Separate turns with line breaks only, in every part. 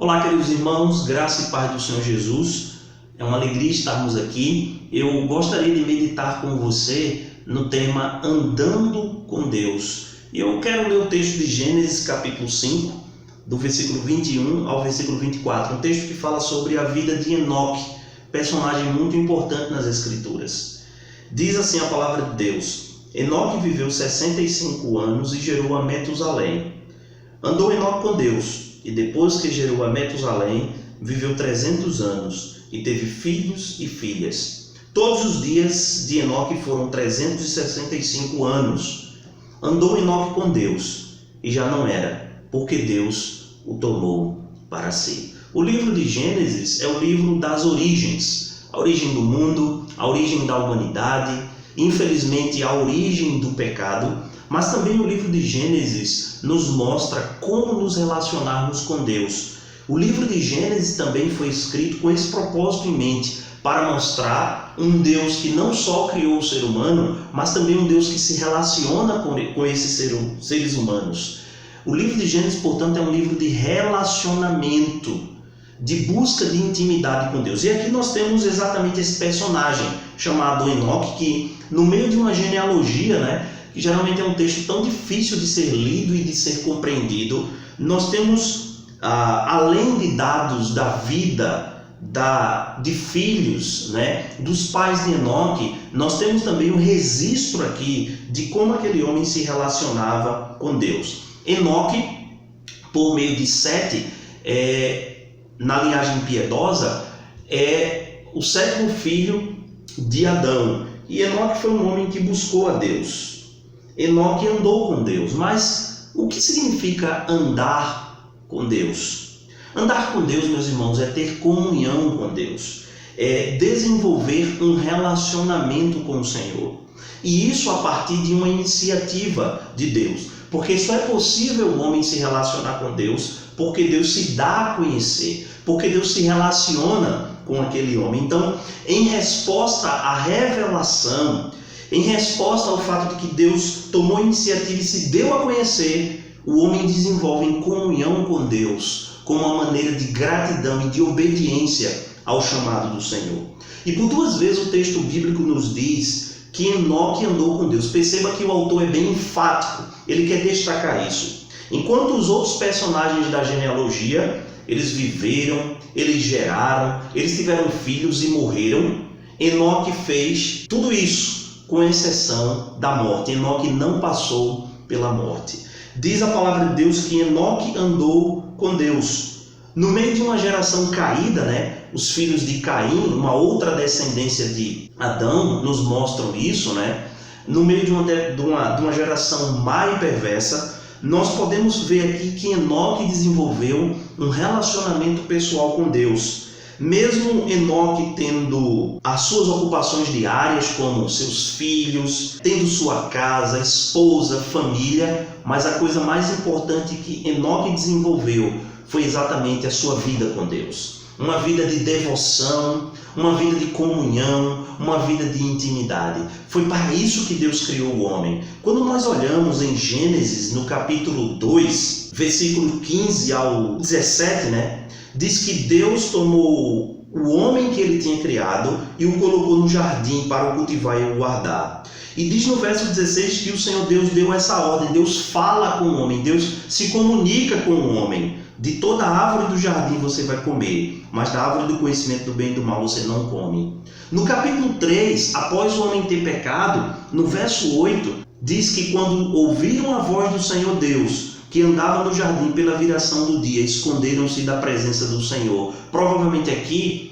Olá, queridos irmãos, graça e paz do Senhor Jesus. É uma alegria estarmos aqui. Eu gostaria de meditar com você no tema Andando com Deus. E eu quero ler o texto de Gênesis capítulo 5, do versículo 21 ao versículo 24. Um texto que fala sobre a vida de Enoque, personagem muito importante nas Escrituras. Diz assim a palavra de Deus: Enoque viveu 65 anos e gerou a Metusalém. Andou Enoque com Deus, e depois que gerou a Metusalém, viveu 300 anos, e teve filhos e filhas. Todos os dias de Enoque foram 365 anos. Andou Enoque com Deus, e já não era, porque Deus o tomou para si. O livro de Gênesis é o livro das origens, a origem do mundo, a origem da humanidade, infelizmente a origem do pecado, mas também o livro de Gênesis nos mostra como nos relacionarmos com Deus. O livro de Gênesis também foi escrito com esse propósito em mente, para mostrar um Deus que não só criou o ser humano, mas também um Deus que se relaciona com esses seres humanos. O livro de Gênesis, portanto, é um livro de relacionamento, de busca de intimidade com Deus. E aqui nós temos exatamente esse personagem chamado Enoque, que no meio de uma genealogia, que geralmente é um texto tão difícil de ser lido e de ser compreendido, nós temos, além de dados da vida, de filhos, dos pais de Enoque, nós temos também um registro aqui de como aquele homem se relacionava com Deus. Enoque, por meio de Sete, na linhagem piedosa, é o sétimo filho de Adão. E Enoque foi um homem que buscou a Deus. Enoque andou com Deus. Mas o que significa andar com Deus? Andar com Deus, meus irmãos, é ter comunhão com Deus. É desenvolver um relacionamento com o Senhor. E isso a partir de uma iniciativa de Deus. Porque só é possível o homem se relacionar com Deus porque Deus se dá a conhecer, porque Deus se relaciona com aquele homem. Então, em resposta à revelação, em resposta ao fato de que Deus tomou iniciativa e se deu a conhecer, o homem desenvolve em comunhão com Deus, como uma maneira de gratidão e de obediência ao chamado do Senhor. E por duas vezes o texto bíblico nos diz que Enoque andou com Deus. Perceba que o autor é bem enfático, ele quer destacar isso. Enquanto os outros personagens da genealogia, eles viveram, eles geraram, eles tiveram filhos e morreram, Enoque fez tudo isso, com exceção da morte. Enoque não passou pela morte. Diz a palavra de Deus que Enoque andou com Deus. No meio de uma geração caída, os filhos de Caim, uma outra descendência de Adão, nos mostram isso, no meio de uma geração má e perversa, nós podemos ver aqui que Enoque desenvolveu um relacionamento pessoal com Deus. Mesmo Enoque tendo as suas ocupações diárias, como seus filhos, tendo sua casa, esposa, família, mas a coisa mais importante que Enoque desenvolveu foi exatamente a sua vida com Deus. Uma vida de devoção, uma vida de comunhão, uma vida de intimidade. Foi para isso que Deus criou o homem. Quando nós olhamos em Gênesis, no capítulo 2, versículo 15 ao 17, diz que Deus tomou o homem que ele tinha criado e o colocou no jardim para o cultivar e o guardar. E diz no verso 16 que o Senhor Deus deu essa ordem. Deus fala com o homem, Deus se comunica com o homem. De toda a árvore do jardim você vai comer, mas da árvore do conhecimento do bem e do mal você não come. No capítulo 3, após o homem ter pecado, no verso 8, diz que quando ouviram a voz do Senhor Deus, que andava no jardim pela viração do dia, esconderam-se da presença do Senhor. Provavelmente aqui,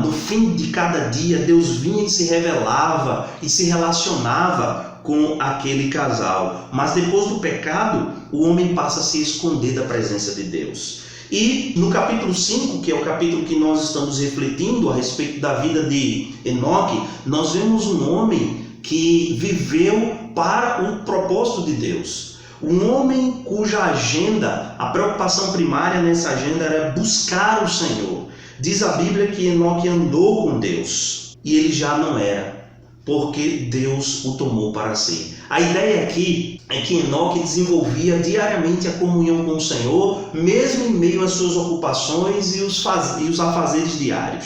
no fim de cada dia, Deus vinha e se revelava e se relacionava com aquele casal. Mas depois do pecado, o homem passa a se esconder da presença de Deus. E no capítulo 5, que é o capítulo que nós estamos refletindo a respeito da vida de Enoque, nós vemos um homem que viveu para o propósito de Deus. Um homem cuja agenda, a preocupação primária nessa agenda era buscar o Senhor. Diz a Bíblia que Enoque andou com Deus e ele já não era, porque Deus o tomou para si. A ideia aqui é que Enoque desenvolvia diariamente a comunhão com o Senhor, mesmo em meio às suas ocupações e os afazeres diários.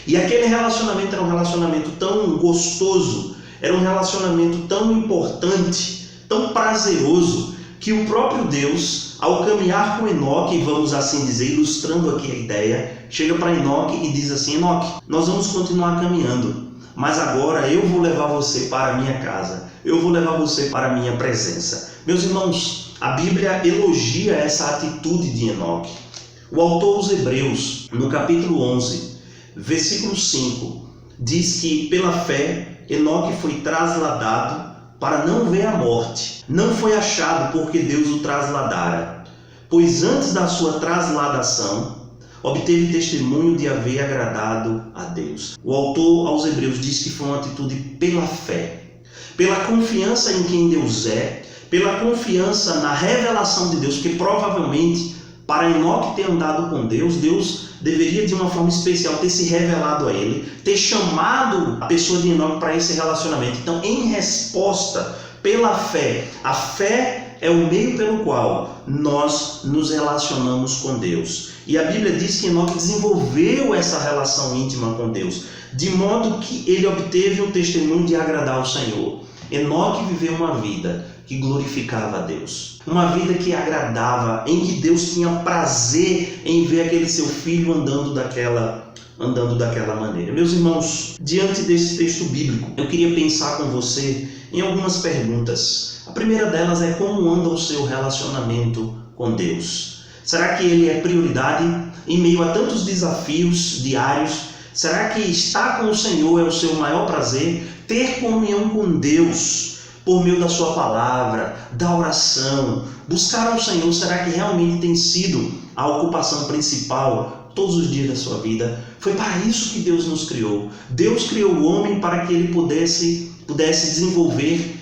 E aquele relacionamento era um relacionamento tão gostoso, era um relacionamento tão importante, tão prazeroso, que o próprio Deus, ao caminhar com Enoque, vamos assim dizer, ilustrando aqui a ideia, chega para Enoque e diz assim: Enoque, nós vamos continuar caminhando, mas agora eu vou levar você para a minha casa, eu vou levar você para a minha presença. Meus irmãos, a Bíblia elogia essa atitude de Enoque. O autor aos Hebreus, no capítulo 11, versículo 5, diz que pela fé Enoque foi trasladado para não ver a morte. Não foi achado porque Deus o trasladara, pois antes da sua trasladação obteve testemunho de haver agradado a Deus. O autor aos Hebreus diz que foi uma atitude pela fé, pela confiança em quem Deus é, pela confiança na revelação de Deus, porque provavelmente para Enoque ter andado com Deus, Deus deveria de uma forma especial ter se revelado a ele, ter chamado a pessoa de Enoque para esse relacionamento. Então, em resposta, pela fé, a fé é o meio pelo qual nós nos relacionamos com Deus. E a Bíblia diz que Enoque desenvolveu essa relação íntima com Deus, de modo que ele obteve o testemunho de agradar ao Senhor. Enoque viveu uma vida que glorificava a Deus, uma vida que agradava, em que Deus tinha prazer em ver aquele seu filho andando daquela maneira. Meus irmãos, diante desse texto bíblico, eu queria pensar com você em algumas perguntas. A primeira delas é: como anda o seu relacionamento com Deus? Será que ele é prioridade em meio a tantos desafios diários? Será que estar com o Senhor é o seu maior prazer? Ter comunhão com Deus por meio da sua palavra, da oração, buscar ao Senhor, será que realmente tem sido a ocupação principal todos os dias da sua vida? Foi para isso que Deus nos criou. Deus criou o homem para que ele pudesse desenvolver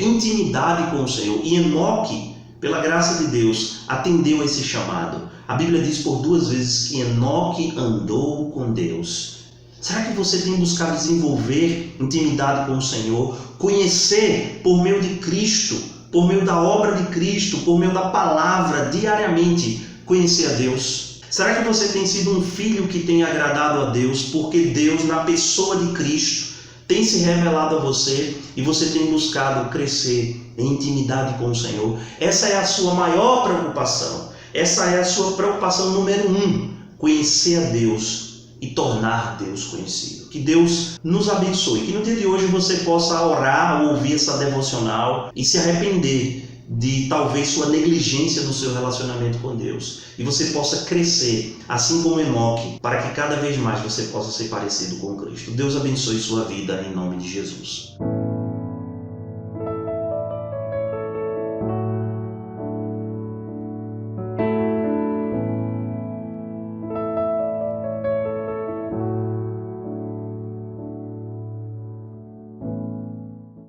intimidade com o Senhor. E Enoque, pela graça de Deus, atendeu a esse chamado. A Bíblia diz por 2 vezes que Enoque andou com Deus. Será que você tem buscado desenvolver intimidade com o Senhor? Conhecer por meio de Cristo, por meio da obra de Cristo, por meio da palavra, diariamente, conhecer a Deus? Será que você tem sido um filho que tem agradado a Deus, porque Deus, na pessoa de Cristo, tem se revelado a você e você tem buscado crescer em intimidade com o Senhor? Essa é a sua maior preocupação. Essa é a sua preocupação número 1, conhecer a Deus e tornar Deus conhecido. Que Deus nos abençoe, que no dia de hoje você possa orar ou ouvir essa devocional e se arrepender de talvez sua negligência no seu relacionamento com Deus, e você possa crescer, assim como Enoque, para que cada vez mais você possa ser parecido com Cristo. Deus abençoe sua vida em nome de Jesus.